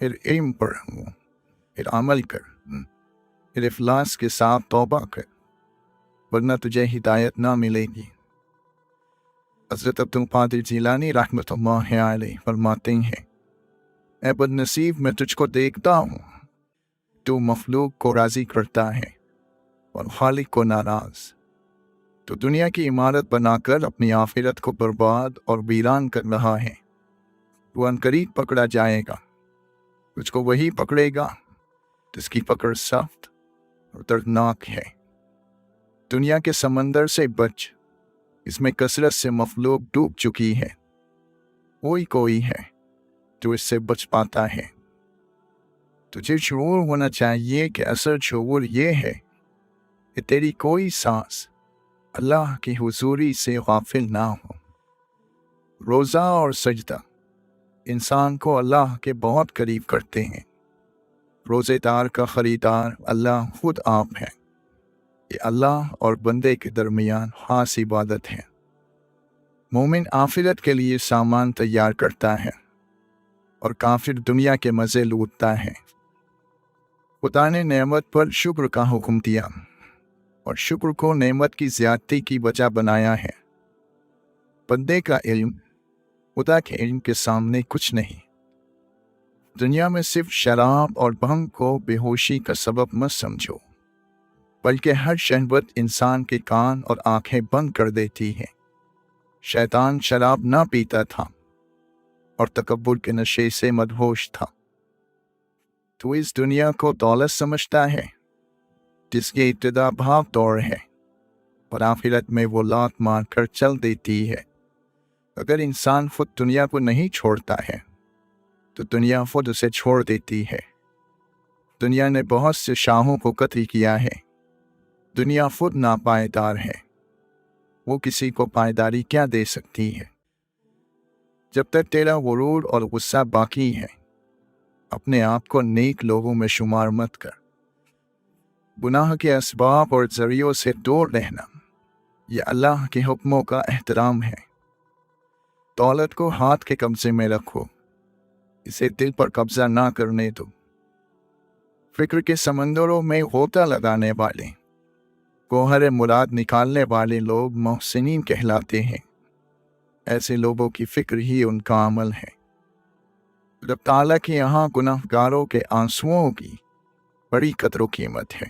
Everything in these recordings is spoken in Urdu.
پھر علم پڑھ، پھر عمل کر، پھر اخلاص کے ساتھ توبہ کر، ورنہ تجھے ہدایت نہ ملے گی۔ حضرت عبد القادر جیلانی رحمۃ اللہ علیہ فرماتے ہیں، اے بد نصیب، میں تجھ کو دیکھتا ہوں، تو مخلوق کو راضی کرتا ہے اور خالق کو ناراض۔ تو دنیا کی عمارت بنا کر اپنی آخرت کو برباد اور ویران کر رہا ہے۔ تو عنقریب پکڑا جائے گا، تجھ کو وہی پکڑے گا جس کی پکڑ سخت اور دردناک ہے۔ دنیا کے سمندر سے بچ، اس میں کثرت سے مخلوق ڈوب چکی ہے، کوئی ہے جو اس سے بچ پاتا ہے۔ تجھے شعور ہونا چاہیے کہ اصل شعور یہ ہے کہ تیری کوئی سانس اللہ کی حضوری سے غافل نہ ہو۔ روزہ اور سجدہ انسان کو اللہ کے بہت قریب کرتے ہیں۔ روزے دار کا خریدار اللہ خود آپ ہے۔ یہ اللہ اور بندے کے درمیان خاص عبادت ہے۔ مومن آخرت کے لیے سامان تیار کرتا ہے اور کافر دنیا کے مزے لوٹتا ہے۔ خدا نے نعمت پر شکر کا حکم دیا اور شکر کو نعمت کی زیادتی کی وجہ بنایا ہے۔ بندے کا علم خدا کے علم کے سامنے کچھ نہیں۔ دنیا میں صرف شراب اور بھنگ کو بے ہوشی کا سبب مت سمجھو، بلکہ ہر شہوت انسان کے کان اور آنکھیں بند کر دیتی ہے۔ شیطان شراب نہ پیتا تھا اور تکبر کے نشے سے مدہوش تھا۔ تو اس دنیا کو دولت سمجھتا ہے جس کی ابتدا بھاگ دوڑ ہے اور آخرت میں وہ لات مار کر چل دیتی ہے۔ اگر انسان خود دنیا کو نہیں چھوڑتا ہے تو دنیا خود اسے چھوڑ دیتی ہے۔ دنیا نے بہت سے شاہوں کو قتل کیا ہے۔ دنیا خود ناپائیدار ہے، وہ کسی کو پائیداری کیا دے سکتی ہے؟ جب تک تیرا غرور اور غصہ باقی ہے، اپنے آپ کو نیک لوگوں میں شمار مت کر۔ گناہ کے اسباب اور ذریعوں سے دور رہنا یہ اللہ کے حکموں کا احترام ہے۔ دولت کو ہاتھ کے قبضے میں رکھو، اسے دل پر قبضہ نہ کرنے دو۔ فکر کے سمندروں میں غوطہ لگانے والے، گوہر مراد نکالنے والے لوگ محسنین کہلاتے ہیں۔ ایسے لوگوں کی فکر ہی ان کا عمل ہے۔ رب تعالیٰ کے یہاں گناہ گاروں کے آنسوؤں کی بڑی قدر و قیمت ہے۔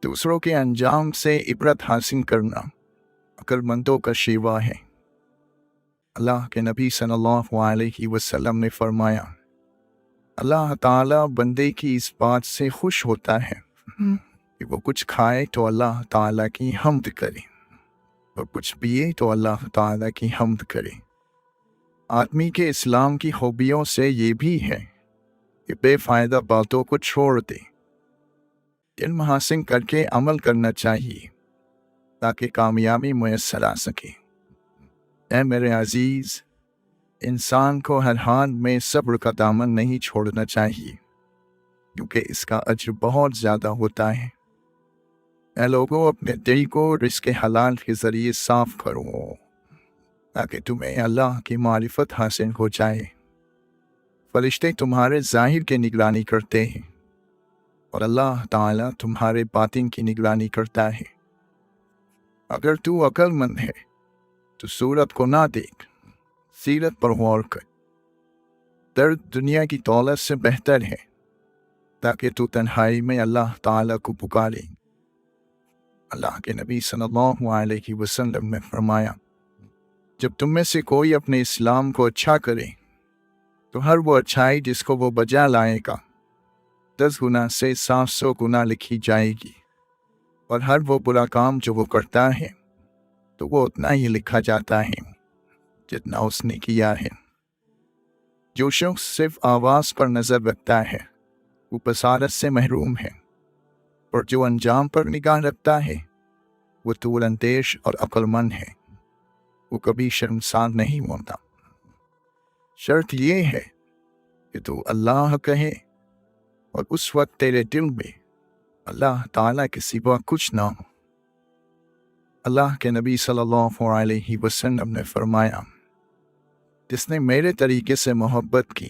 دوسروں کے انجام سے عبرت حاصل کرنا عقل مندوں کا شیوا ہے۔ اللہ کے نبی صلی اللہ علیہ وسلم نے فرمایا، اللہ تعالیٰ بندے کی اس بات سے خوش ہوتا ہے کہ وہ کچھ کھائے تو اللہ تعالیٰ کی حمد کرے اور کچھ پیے تو اللہ تعالیٰ کی حمد کرے۔ آدمی کے اسلام کی خوبیوں سے یہ بھی ہے کہ بے فائدہ باتوں کو چھوڑ دے، علم حاصل کر کے عمل کرنا چاہیے تاکہ کامیابی میسر آ سکے۔ اے میرے عزیز، انسان کو ہر حال میں صبر کا دامن نہیں چھوڑنا چاہیے، کیونکہ اس کا اجر بہت زیادہ ہوتا ہے۔ اے لوگوں، اپنے دل کو رزق حلال کے ذریعے صاف کرو تاکہ تمہیں اللہ کی معرفت حاصل ہو جائے۔ فرشتے تمہارے ظاہر کی نگرانی کرتے ہیں اور اللہ تعالیٰ تمہارے باطن کی نگرانی کرتا ہے۔ اگر تو عقل مند ہے تو صورت کو نہ دیکھ، سیرت پر غور کر۔ درد دنیا کی دولت سے بہتر ہے تاکہ تو تنہائی میں اللہ تعالیٰ کو پکارے۔ اللہ کے نبی صلی اللہ علیہ وسلم نے فرمایا، جب تم میں سے کوئی اپنے اسلام کو اچھا کرے تو ہر وہ اچھائی جس کو وہ بجا لائے گا 10 گنا سے 700 گنا لکھی جائے گی، اور ہر وہ برا کام جو وہ کرتا ہے تو وہ اتنا ہی لکھا جاتا ہے جتنا اس نے کیا ہے۔ جو شخص صرف آواز پر نظر رکھتا ہے وہ بصارت سے محروم ہے، اور جو انجام پر نگاہ رکھتا ہے وہ طول اندیش اور عقل مند ہے، وہ کبھی شرمسار نہیں ہوتا۔ شرط یہ ہے کہ تو اللہ کہے اور اس وقت تیرے دل میں اللہ تعالیٰ کے سوا کچھ نہ ہو۔ اللہ کے نبی صلی اللہ علیہ وسلم نے فرمایا، جس نے میرے طریقے سے محبت کی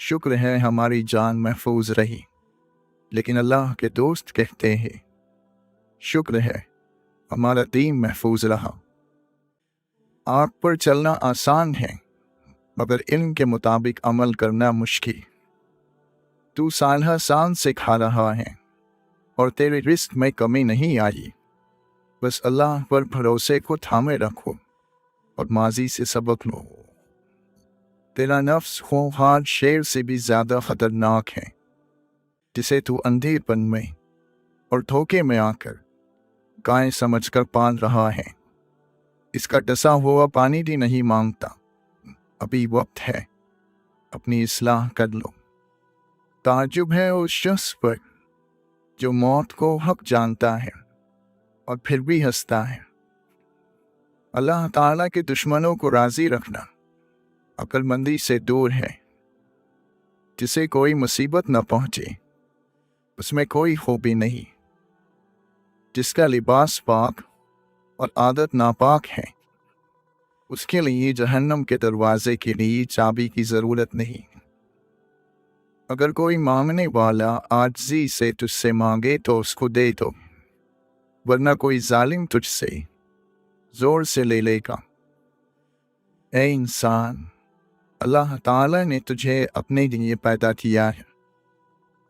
شکر ہے ہماری جان محفوظ رہی، لیکن اللہ کے دوست کہتے ہیں شکر ہے ہمارا دین محفوظ رہا۔ آگ پر چلنا آسان ہے، مگر علم کے مطابق عمل کرنا مشکل۔ تو سالہ سال سے کھا رہا ہے اور تیرے رزق میں کمی نہیں آئی، بس اللہ پر بھروسے کو تھامے رکھو اور ماضی سے سبق لو۔ تیرا نفس خونخوار شیر سے بھی زیادہ خطرناک ہے، جسے تو اندھیر پن میں اور دھوکے میں آ کر گائے سمجھ کر پال رہا ہے۔ اس کا ڈسا ہوا پانی بھی نہیں مانگتا، ابھی وقت ہے، اپنی اصلاح کر لو۔ تعجب ہے اس شخص پر جو موت کو حق جانتا ہے اور پھر بھی ہنستا ہے۔ اللہ تعالیٰ کے دشمنوں کو راضی رکھنا عقل مندی سے دور ہے۔ جسے کوئی مصیبت نہ پہنچے اس میں کوئی خوبی نہیں۔ جس کا لباس پاک اور عادت ناپاک ہے، اس کے لیے جہنم کے دروازے کے لیے چابی کی ضرورت نہیں۔ اگر کوئی مانگنے والا عاجزی سے تجھ سے مانگے تو اس کو دے دو، ورنہ کوئی ظالم تجھ سے زور سے لے لے گا۔ اے انسان، اللہ تعالیٰ نے تجھے اپنے لیے پیدا کیا ہے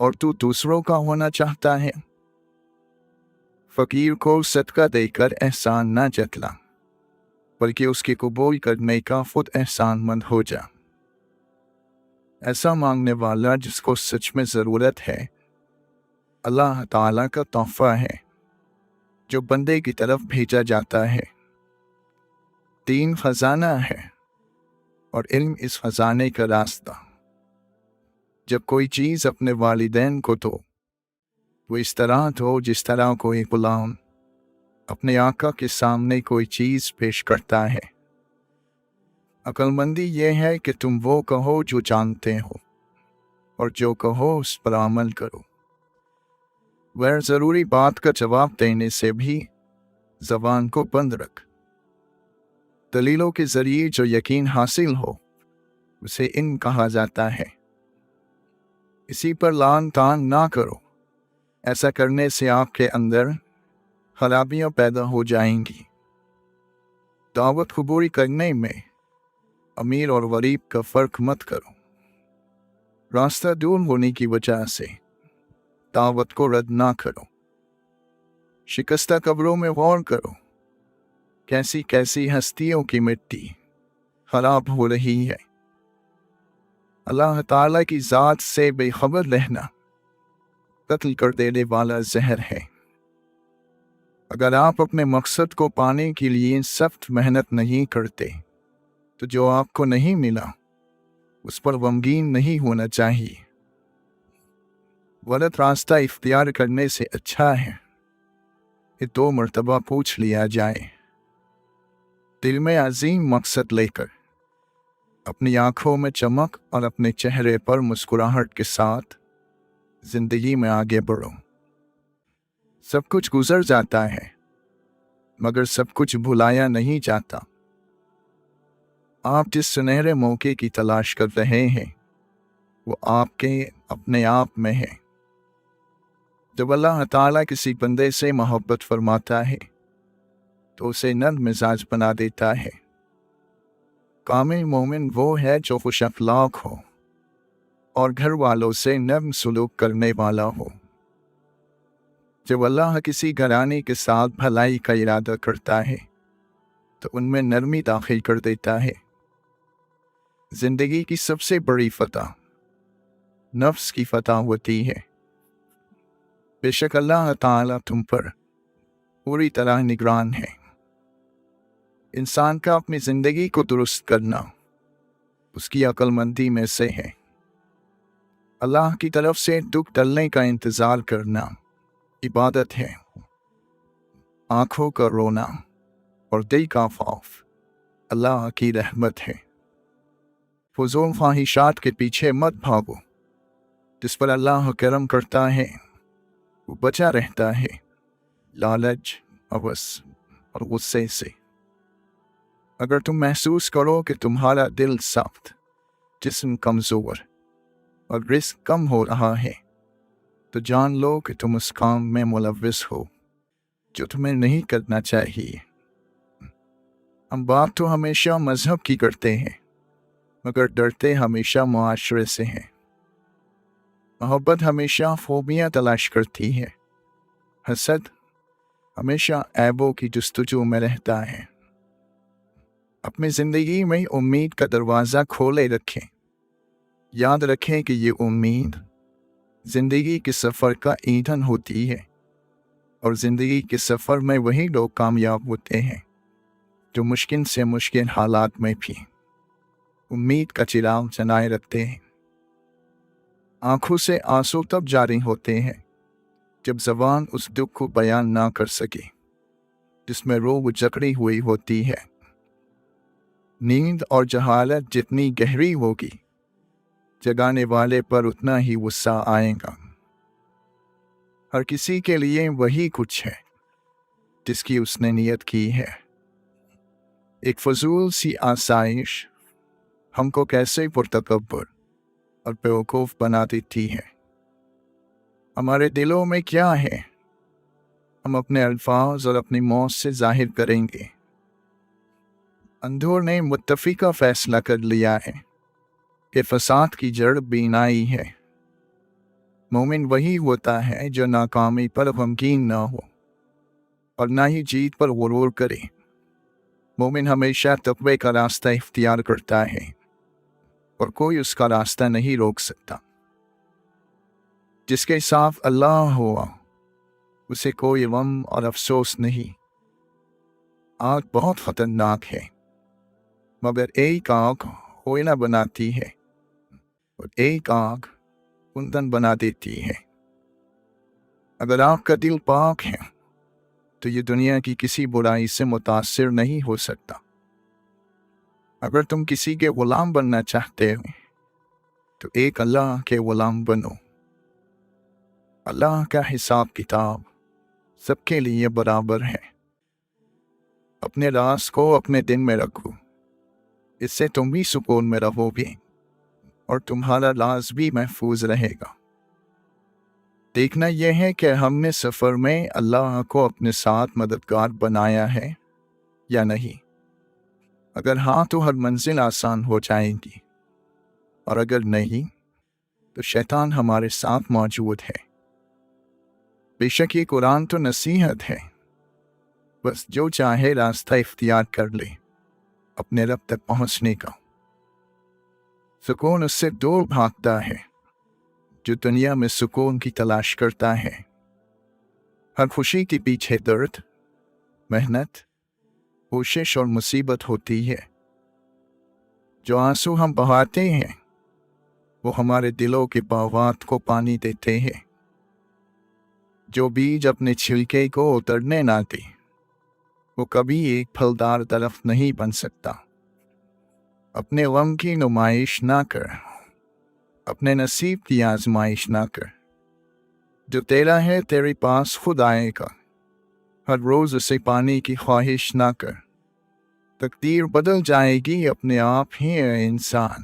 اور تو دوسروں کا ہونا چاہتا ہے۔ فقیر کو صدقہ دے کر احسان نہ جتلا، بلکہ اس کے قبول کرنے کا خود احسان مند ہو جا۔ ایسا مانگنے والا جس کو سچ میں ضرورت ہے، اللہ تعالیٰ کا تحفہ ہے جو بندے کی طرف بھیجا جاتا ہے۔ دین خزانہ ہے اور علم اس خزانے کا راستہ۔ جب کوئی چیز اپنے والدین کو دو، وہ اس طرح دو جس طرح کوئی غلام اپنے آقا کے سامنے کوئی چیز پیش کرتا ہے۔ عقل مندی یہ ہے کہ تم وہ کہو جو جانتے ہو، اور جو کہو اس پر عمل کرو۔ غیر ضروری بات کا جواب دینے سے بھی زبان کو بند رکھ۔ دلیلوں کے ذریعے جو یقین حاصل ہو اسے علم کہا جاتا ہے۔ اسی پر لان تان نہ کرو، ایسا کرنے سے آپ کے اندر خرابیاں پیدا ہو جائیں گی۔ دعوت قبول کرنے میں امیر اور غریب کا فرق مت کرو۔ راستہ دور ہونے کی وجہ سے دعوت کو رد نہ کرو۔ شکستہ قبروں میں غور کرو، کیسی کیسی ہستیوں کی مٹی خراب ہو رہی ہے۔ اللہ تعالیٰ کی ذات سے بے خبر رہنا قتل کر دینے والا زہر ہے۔ اگر آپ اپنے مقصد کو پانے کے لیے سخت محنت نہیں کرتے تو جو آپ کو نہیں ملا اس پر غمگین نہیں ہونا چاہیے۔ غلط راستہ اختیار کرنے سے اچھا ہے کہ 2 مرتبہ پوچھ لیا جائے۔ دل میں عظیم مقصد لے کر اپنی آنکھوں میں چمک اور اپنے چہرے پر مسکراہٹ کے ساتھ زندگی میں آگے بڑھو۔ سب کچھ گزر جاتا ہے مگر سب کچھ بھلایا نہیں جاتا۔ آپ جس سنہرے موقع کی تلاش کر رہے ہیں وہ آپ کے اپنے آپ میں ہے۔ جب اللہ تعالیٰ کسی بندے سے محبت فرماتا ہے تو اسے نرم مزاج بنا دیتا ہے۔ کامل مومن وہ ہے جو خوش اخلاق ہو اور گھر والوں سے نرم سلوک کرنے والا ہو۔ جب اللہ کسی گھرانے کے ساتھ بھلائی کا ارادہ کرتا ہے تو ان میں نرمی داخل کر دیتا ہے۔ زندگی کی سب سے بڑی فتح نفس کی فتح ہوتی ہے۔ بے شک اللہ تعالیٰ تم پر پوری طرح نگران ہے۔ انسان کا اپنی زندگی کو درست کرنا اس کی عقل مندی میں سے ہے۔ اللہ کی طرف سے دکھ ٹلنے کا انتظار کرنا عبادت ہے۔ آنکھوں کا رونا اور دل کا خوف اللہ کی رحمت ہے۔ فضول خواہشات کے پیچھے مت بھاگو، جس پر اللہ کرم کرتا ہے وہ بچا رہتا ہے لالچ، ہوس اور غصے سے۔ اگر تم محسوس کرو کہ تمہارا دل سخت، جسم کمزور اور رزق کم ہو رہا ہے تو جان لو کہ تم اس کام میں ملوث ہو جو تمہیں نہیں کرنا چاہیے۔ ہم بات تو ہمیشہ مذہب کی کرتے ہیں مگر ڈرتے ہمیشہ معاشرے سے ہیں۔ محبت ہمیشہ فوبیاں تلاش کرتی ہے، حسد ہمیشہ عیبوں کی جستجو میں رہتا ہے۔ اپنی زندگی میں امید کا دروازہ کھولے رکھیں، یاد رکھیں کہ یہ امید زندگی کے سفر کا ایندھن ہوتی ہے، اور زندگی کے سفر میں وہی لوگ کامیاب ہوتے ہیں جو مشکل سے مشکل حالات میں بھی امید کا چراغ جلائے رکھتے ہیں۔ آنکھوں سے آنسو تب جاری ہوتے ہیں جب زبان اس دکھ کو بیان نہ کر سکے جس میں روح جکڑی ہوئی ہوتی ہے۔ نیند اور جہالت جتنی گہری ہوگی جگانے والے پر اتنا ہی غصہ آئے گا۔ ہر کسی کے لیے وہی کچھ ہے جس کی اس نے نیت کی ہے۔ ایک فضول سی آسائش ہم کو کیسے پرتکبر اور بیوقوف بنا دیتی ہے۔ ہمارے دلوں میں کیا ہے ہم اپنے الفاظ اور اپنی موت سے ظاہر کریں گے۔ اندھور نے متفقہ فیصلہ کر لیا ہے کہ فساد کی جڑ بینائی ہے۔ مومن وہی ہوتا ہے جو ناکامی پر غمگین نہ ہو اور نہ ہی جیت پر غرور کرے۔ مومن ہمیشہ تقوی کا راستہ اختیار کرتا ہے اور کوئی اس کا راستہ نہیں روک سکتا۔ جس کے ساتھ اللہ ہوا اسے کوئی غم اور افسوس نہیں۔ آگ بہت خطرناک ہے مگر ایک آگ کوئلہ بناتی ہے اور ایک آگ ایندھن بنا دیتی ہے۔ اگر آپ کا دل پاک ہے تو یہ دنیا کی کسی برائی سے متاثر نہیں ہو سکتا۔ اگر تم کسی کے غلام بننا چاہتے ہو تو ایک اللہ کے غلام بنو۔ اللہ کا حساب کتاب سب کے لیے برابر ہے۔ اپنے راز کو اپنے دل میں رکھو، اس سے تم بھی سکون میں رہو گے اور تمہارا راز بھی محفوظ رہے گا۔ دیکھنا یہ ہے کہ ہم نے سفر میں اللہ کو اپنے ساتھ مددگار بنایا ہے یا نہیں۔ اگر ہاں تو ہر منزل آسان ہو جائے گی، اور اگر نہیں تو شیطان ہمارے ساتھ موجود ہے۔ بے شک یہ قرآن تو نصیحت ہے، بس جو چاہے راستہ اختیار کر لے اپنے رب تک پہنچنے کا۔ سکون اس سے دور بھاگتا ہے جو دنیا میں سکون کی تلاش کرتا ہے۔ ہر خوشی کے پیچھے درد، محنت، کوشش اور مصیبت ہوتی ہے۔ جو آنسو ہم بہاتے ہیں وہ ہمارے دلوں کے باغات کو پانی دیتے ہیں۔ جو بیج اپنے چھلکے کو اترنے نہ دے وہ کبھی ایک پھلدار درخت نہیں بن سکتا۔ اپنے غم کی نمائش نہ کر، اپنے نصیب کی آزمائش نہ کر۔ جو تیرا ہے تیرے پاس خود آئے گا، ہر روز اسے پانے کی خواہش نہ کر۔ تقدیر بدل جائے گی اپنے آپ ہی اے انسان،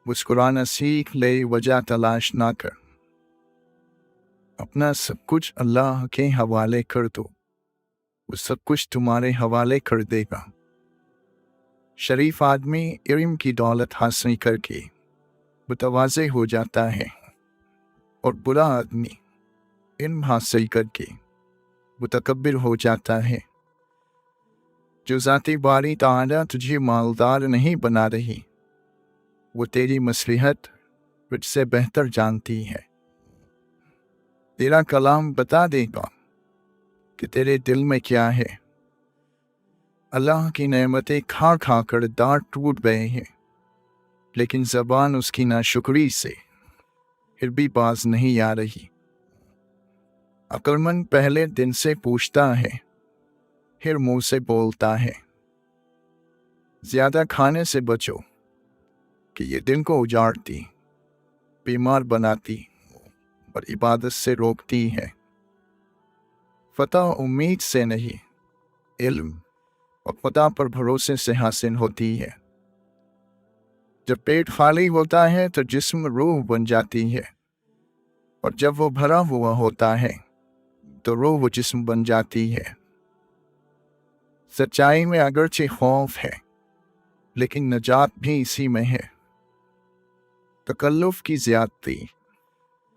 مسکرانا سیکھ لے، وجہ تلاش نہ کر۔ اپنا سب کچھ اللہ کے حوالے کر دو، وہ سب کچھ تمہارے حوالے کر دے گا۔ شریف آدمی علم کی دولت حاصل کر کے متواضع ہو جاتا ہے، اور برا آدمی علم حاصل کر کے متکبر ہو جاتا ہے۔ جو ذاتی باری تعالیٰ تجھے مالدار نہیں بنا رہی، وہ تیری مصلحت تجھ سے بہتر جانتی ہے۔ تیرا کلام بتا دے گا کہ تیرے دل میں کیا ہے۔ اللہ کی نعمتیں کھا کھا کر دانت ٹوٹ گئے ہیں، لیکن زبان اس کی ناشکری سے پھر بھی باز نہیں آ رہی۔ عقلمند پہلے دن سے پوچھتا ہے، پھر منہ سے بولتا ہے۔ زیادہ کھانے سے بچو کہ یہ دل کو اجاڑتی، بیمار بناتی اور عبادت سے روکتی ہے۔ فتح امید سے نہیں، علم اور خدا پر بھروسے سے حاصل ہوتی ہے۔ جب پیٹ خالی ہوتا ہے تو جسم روح بن جاتی ہے، اور جب وہ بھرا ہوا ہوتا ہے تو روح و جسم بن جاتی ہے۔ سچائی میں اگرچہ خوف ہے، لیکن نجات بھی اسی میں ہے۔ تکلف کی زیادتی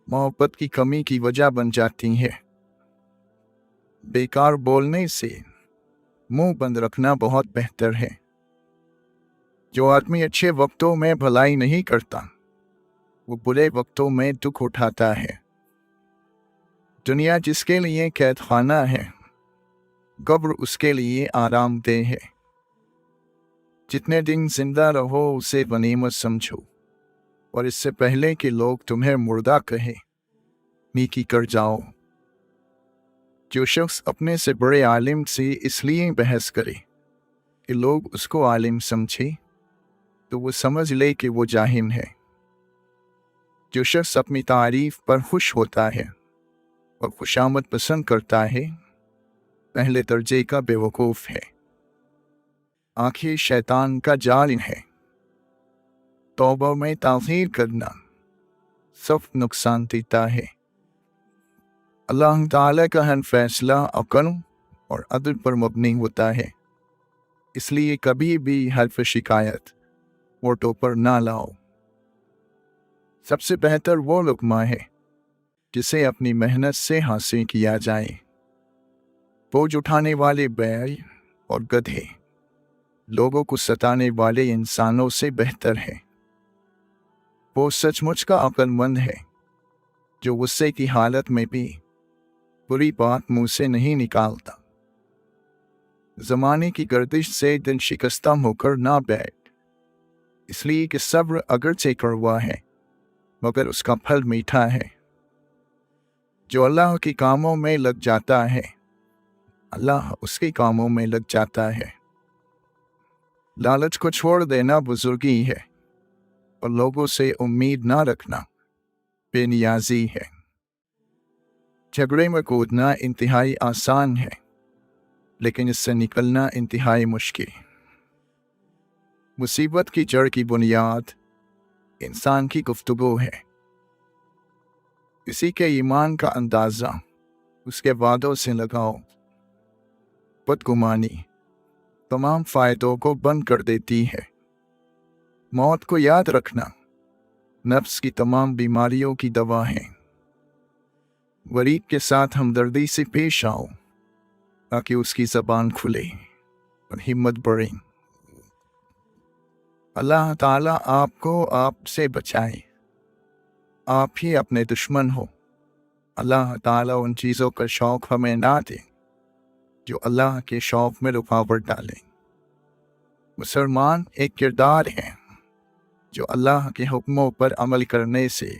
محبت کی کمی کی وجہ بن جاتی ہے۔ بیکار بولنے سے منہ بند رکھنا بہت بہتر ہے۔ جو آدمی اچھے وقتوں میں بھلائی نہیں کرتا، وہ برے وقتوں میں دکھ اٹھاتا ہے۔ دنیا جس کے لیے قید خانہ ہے، قبر اس کے لیے آرام دہ ہے۔ جتنے دن زندہ رہو اسے غنیمت سمجھو، اور اس سے پہلے کہ لوگ تمہیں مردہ کہیں، نیکی کر جاؤ۔ جو شخص اپنے سے بڑے عالم سے اس لیے بحث کرے کہ لوگ اس کو عالم سمجھے، تو وہ سمجھ لے کہ وہ جاہل ہے۔ جو شخص اپنی تعریف پر خوش ہوتا ہے اور خوشامد پسند کرتا ہے، پہلے درجے کا بے وقوف ہے۔ آنکھیں شیطان کا جال ہے۔ توبہ میں تاخیر کرنا سخت نقصان دیتا ہے۔ اللہ تعالیٰ کا ہر فیصلہ عقل اور عدل پر مبنی ہوتا ہے، اس لیے کبھی بھی حرف شکایت ووٹوں پر نہ لاؤ۔ سب سے بہتر وہ لقمہ ہے جسے اپنی محنت سے حاصل کیا جائے۔ بوجھ اٹھانے والے بیل اور گدھے لوگوں کو ستانے والے انسانوں سے بہتر ہے۔ وہ سچ مچ کا عقل مند ہے جو غصے کی حالت میں بھی بری بات منہ سے نہیں نکالتا۔ زمانے کی گردش سے دل شکستہ ہو کر نہ بیٹھ، اس لیے کہ صبر اگرچہ کڑوا ہے مگر اس کا پھل میٹھا ہے۔ جو اللہ کے کاموں میں لگ جاتا ہے، اللہ اس کے کاموں میں لگ جاتا ہے۔ لالچ کو چھوڑ دینا بزرگی ہے، اور لوگوں سے امید نہ رکھنا بے نیازی ہے۔ جھگڑے میں کودنا انتہائی آسان ہے، لیکن اس سے نکلنا انتہائی مشکل۔ مصیبت کی جڑ کی بنیاد انسان کی گفتگو ہے۔ کسی کے ایمان کا اندازہ اس کے وعدوں سے لگاؤ۔ بدگمانی تمام فائدوں کو بند کر دیتی ہے۔ موت کو یاد رکھنا نفس کی تمام بیماریوں کی دوا ہے۔ غریب کے ساتھ ہمدردی سے پیش آؤ تاکہ اس کی زبان کھلے اور ہمت بڑھے۔ اللہ تعالیٰ آپ کو آپ سے بچائے، آپ ہی اپنے دشمن ہو۔ اللہ تعالیٰ ان چیزوں کا شوق ہمیں نہ دے جو اللہ کے شوق میں رکاوٹ ڈالیں۔ مسلمان ایک کردار ہے جو اللہ کے حکموں پر عمل کرنے سے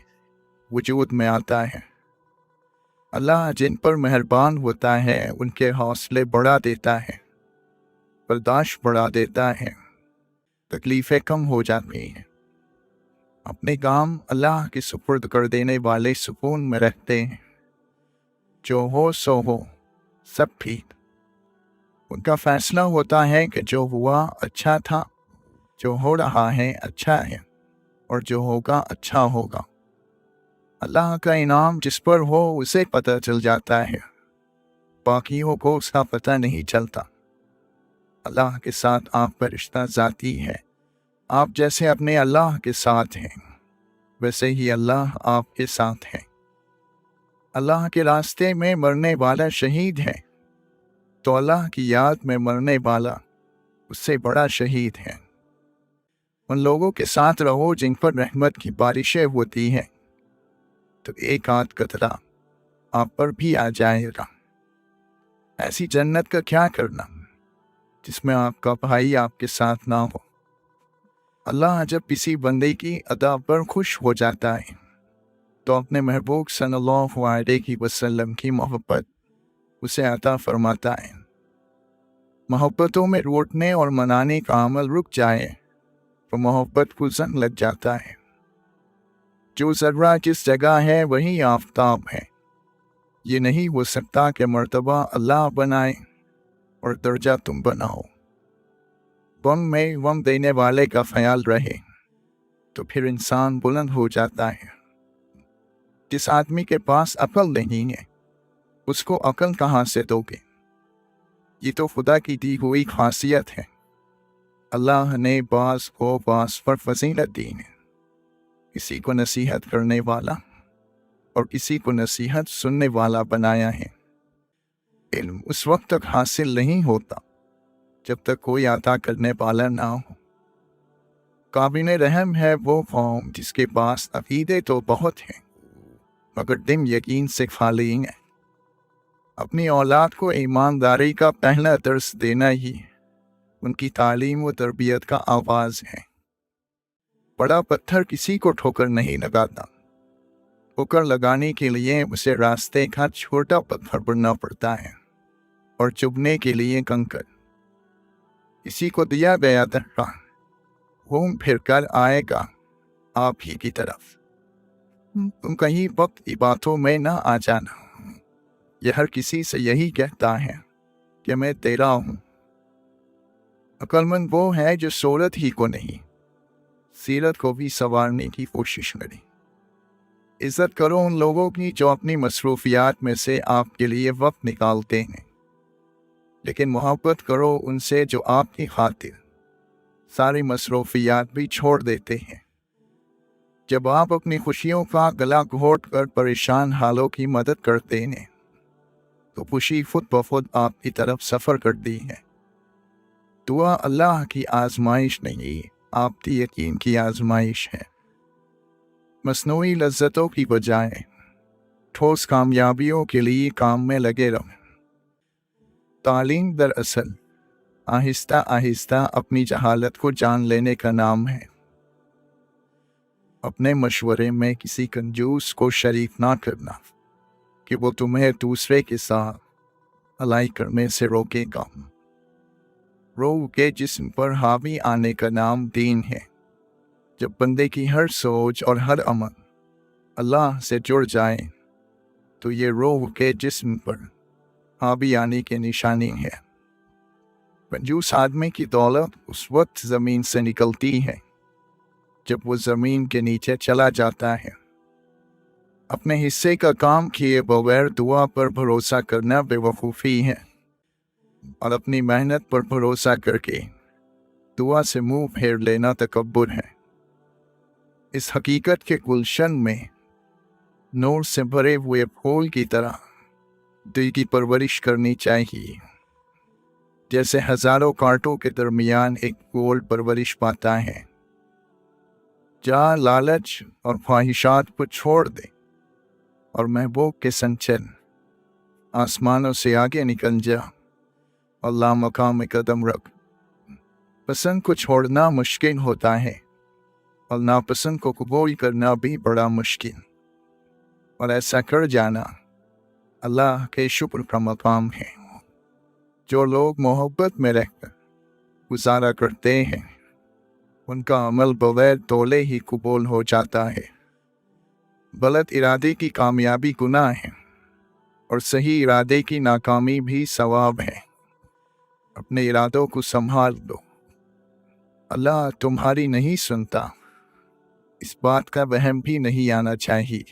وجود میں آتا ہے۔ اللہ جن پر مہربان ہوتا ہے ان کے حوصلے بڑھا دیتا ہے، برداشت بڑھا دیتا ہے، تکلیفیں کم ہو جاتی ہیں۔ اپنے کام اللہ کے سپرد کر دینے والے سکون میں رہتے ہیں۔ جو ہو سو ہو، سب ٹھیک۔ ان کا فیصلہ ہوتا ہے کہ جو ہوا اچھا تھا، جو ہو رہا ہے اچھا ہے، اور جو ہوگا اچھا ہوگا۔ اللہ کا انعام جس پر ہو اسے پتہ چل جاتا ہے، باقیوں کو اس کا پتہ نہیں چلتا۔ اللہ کے ساتھ آپ کا رشتہ ذاتی ہے۔ آپ جیسے اپنے اللہ کے ساتھ ہیں، ویسے ہی اللہ آپ کے ساتھ ہے۔ اللہ کے راستے میں مرنے والا شہید ہے، تو اللہ کی یاد میں مرنے والا اس سے بڑا شہید ہے۔ ان لوگوں کے ساتھ رہو جن پر رحمت کی بارشیں ہوتی ہیں، تو ایک آدھ قطرہ آپ پر بھی آ جائے گا۔ ایسی جنت کا کیا کرنا جس میں آپ کا بھائی آپ کے ساتھ نہ ہو۔ اللہ جب کسی بندے کی ادا پر خوش ہو جاتا ہے تو اپنے محبوب صلی اللہ علیہ وسلم کی محبت اسے عطا فرماتا ہے۔ محبتوں میں روٹنے اور منانے کا عمل رک جائے تو محبت کو زنگ لگ جاتا ہے۔ جو ذرہ جس جگہ ہے وہی آفتاب ہے۔ یہ نہیں ہو سکتا کہ مرتبہ اللہ بنائے اور درجہ تم بناؤ۔ غم میں غم دینے والے کا خیال رہے، تو پھر انسان بلند ہو جاتا ہے۔ جس آدمی کے پاس عقل نہیں ہے اس کو عقل کہاں سے دو گے؟ یہ تو خدا کی دی ہوئی خاصیت ہے۔ اللہ نے بعض کو بعض پر فضیلت دی ہے، کسی کو نصیحت کرنے والا اور کسی کو نصیحت سننے والا بنایا ہے۔ علم اس وقت تک حاصل نہیں ہوتا جب تک کوئی عطا کرنے والا نہ ہو۔ قابل رحم ہے وہ قوم جس کے پاس عقیدے تو بہت ہیں مگر دل یقین سے خالی ہیں۔ اپنی اولاد کو ایمانداری کا پہلا درس دینا ہی ان کی تعلیم و تربیت کا آغاز ہے۔ بڑا پتھر کسی کو ٹھوکر نہیں لگاتا، ٹھوکر لگانے کے لیے اسے راستے کا چھوٹا پتھر بننا پڑتا ہے اور چبھنے کے لیے کنکر۔ کسی کو دیا گیا درہ گھوم پھر کر آئے گا آپ ہی کی طرف۔ تم کہیں وقت کی باتوں میں نہ آ جانا، یہ ہر کسی سے یہی کہتا ہے کہ میں تیرا ہوں۔ عقل مند وہ ہے جو صورت ہی کو نہیں سیرت کو بھی سنوارنے کی کوشش کرے۔ عزت کرو ان لوگوں کی جو اپنی مصروفیات میں سے آپ کے لیے وقت نکالتے ہیں، لیکن محبت کرو ان سے جو آپ کی خاطر ساری مصروفیات بھی چھوڑ دیتے ہیں۔ جب آپ اپنی خوشیوں کا گلا گھونٹ کر پریشان حالوں کی مدد کرتے ہیں تو خوشی خود بخود آپ کی طرف سفر کرتی ہے۔ دعا اللہ کی آزمائش نہیں، آپ کی یقین کی آزمائش ہے۔ مصنوعی لذتوں کی بجائے ٹھوس کامیابیوں کے لیے کام میں لگے رہو۔ تعلیم دراصل آہستہ آہستہ اپنی جہالت کو جان لینے کا نام ہے۔ اپنے مشورے میں کسی کنجوس کو شریک نہ کرنا کہ وہ تمہیں دوسرے کے ساتھ بھلائی کرنے سے روکے گا۔ روح کے جسم پر حاوی آنے کا نام دین ہے۔ جب بندے کی ہر سوچ اور ہر عمل اللہ سے جڑ جائے تو یہ روح کے جسم پر حاوی آنے کی نشانی ہے۔ کنجوس آدمی کی دولت اس وقت زمین سے نکلتی ہے جب وہ زمین کے نیچے چلا جاتا ہے۔ اپنے حصے کا کام کیے بغیر دعا پر بھروسہ کرنا بے وقوفی ہے، اور اپنی محنت پر بھروسہ کر کے دعا سے منہ پھیر لینا تکبر ہے۔ اس حقیقت کے گلشن میں نور سے بھرے ہوئے پھول کی طرح دل کی پرورش کرنی چاہیے، جیسے ہزاروں کانٹوں کے درمیان ایک پھول پرورش پاتا ہے۔ جہاں لالچ اور خواہشات کو چھوڑ دے اور محبوب کے سنچل آسمانوں سے آگے نکل جا اور لامقام میں قدم رکھ۔ پسند کو چھوڑنا مشکل ہوتا ہے اور ناپسند کو قبول کرنا بھی بڑا مشکل، اور ایسا کر جانا اللہ کے شکر کا مقام ہے۔ جو لوگ محبت میں رہ کر گزارا کرتے ہیں ان کا عمل بغیر تولے ہی قبول ہو جاتا ہے۔ غلط ارادے کی کامیابی گناہ ہے اور صحیح ارادے کی ناکامی بھی ثواب ہے۔ اپنے ارادوں کو سنبھال دو، اللہ تمہاری نہیں سنتا، اس بات کا وہم بھی نہیں آنا چاہیے۔